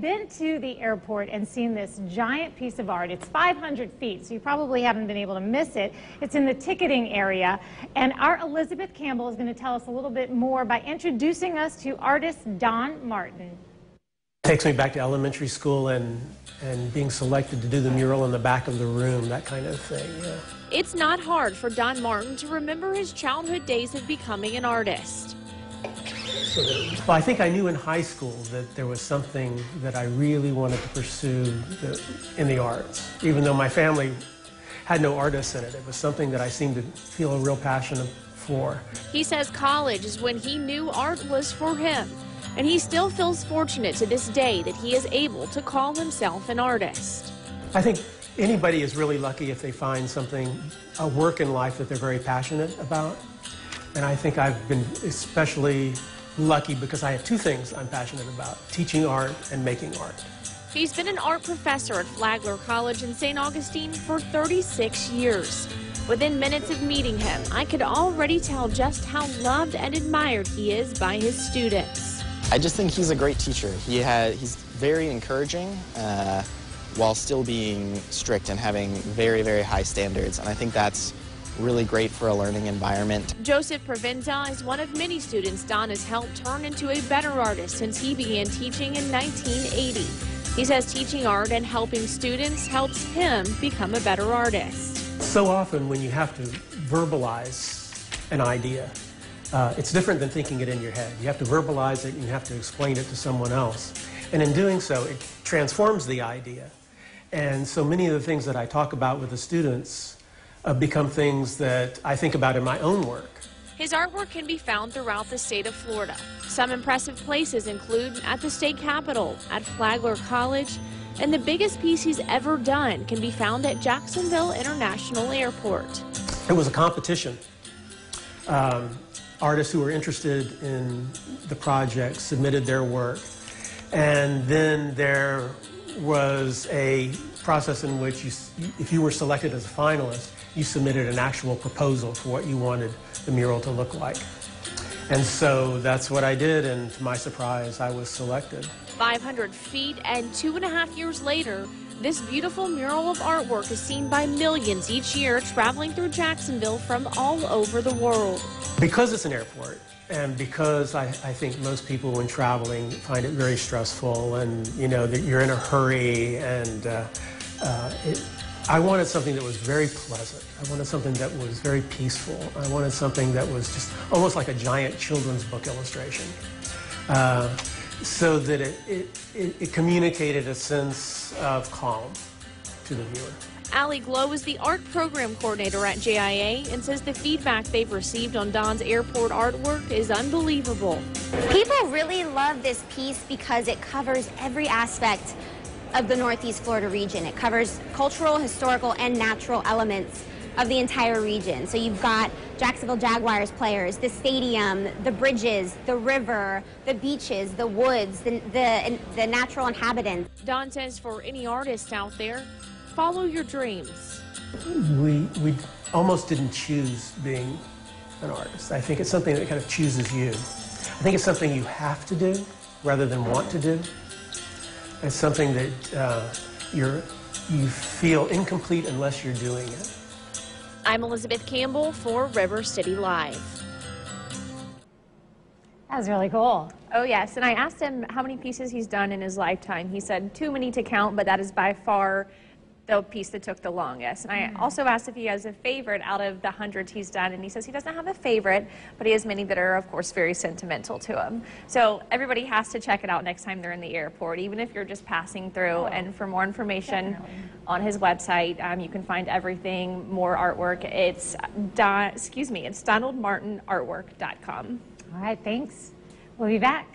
Been to the airport and seen this giant piece of art. It's 500 feet, so you probably haven't been able to miss it. It's in the ticketing area, and our Elizabeth Campbell is going to tell us a little bit more by introducing us to artist Don Martin. It takes me back to elementary school and being selected to do the mural in the back of the room, that kind of thing. Yeah. It's not hard for Don Martin to remember his childhood days of becoming an artist. Well, I think I knew in high school that there was something that I really wanted to pursue in the arts. Even though my family had no artists in it, it was something that I seemed to feel a real passion for. He says college is when he knew art was for him, and he still feels fortunate to this day that he is able to call himself an artist. I think anybody is really lucky if they find something, a work in life that they're very passionate about. And I think I've been especially lucky because I have two things I'm passionate about: teaching art and making art. He's been an art professor at Flagler College in St. Augustine for 36 years. Within minutes of meeting him, I could already tell just how loved and admired he is by his students. I just think he's a great teacher. He's very encouraging while still being strict and having very, very high standards. And I think that's really great for a learning environment. Joseph Provenza is one of many students Don has helped turn into a better artist since he began teaching in 1980. He says teaching art and helping students helps him become a better artist. So often when you have to verbalize an idea, it's different than thinking it in your head. You have to verbalize it and you have to explain it to someone else. And in doing so, it transforms the idea. And so many of the things that I talk about with the students become things that I think about in my own work. His artwork can be found throughout the state of Florida. Some impressive places include at the state capitol, at Flagler College, and the biggest piece he's ever done can be found at Jacksonville International Airport. It was a competition. Artists who were interested in the project submitted their work, and then there was a process in which if you were selected as a finalist, you submitted an actual proposal for what you wanted the mural to look like. And so that's what I did, and to my surprise, I was selected. 500 feet and 2.5 years later, this beautiful mural of artwork is seen by millions each year traveling through Jacksonville from all over the world. Because it's an airport, and because I think most people when traveling find it very stressful, and you know that you're in a hurry, and I wanted something that was very pleasant. I wanted something that was very peaceful. I wanted something that was just almost like a giant children's book illustration, so that it communicated a sense of calm to the viewer. Allie Glow is the art program coordinator at JIA and says the feedback they've received on Don's airport artwork is unbelievable. People really love this piece because it covers every aspect of the Northeast Florida region. It covers cultural, historical, and natural elements of the entire region. So you've got Jacksonville Jaguars players, the stadium, the bridges, the river, the beaches, the woods, the natural inhabitants. Don says for any artist out there, follow your dreams. We almost didn't choose being an artist. I think it's something that kind of chooses you. I think it's something you have to do rather than want to do. It's something that you feel incomplete unless you're doing it. I'm Elizabeth Campbell for River City Live. That was really cool. Oh, yes. And I asked him how many pieces he's done in his lifetime. He said too many to count, but that is by far the piece that took the longest. And I also asked if he has a favorite out of the hundreds he's done, and he says he doesn't have a favorite, but he has many that are, of course, very sentimental to him. So everybody has to check it out next time they're in the airport, even if you're just passing through. And for more information on his website, you can find everything, more artwork. It's DonaldMartinArtwork.com. All right, thanks. We'll be back.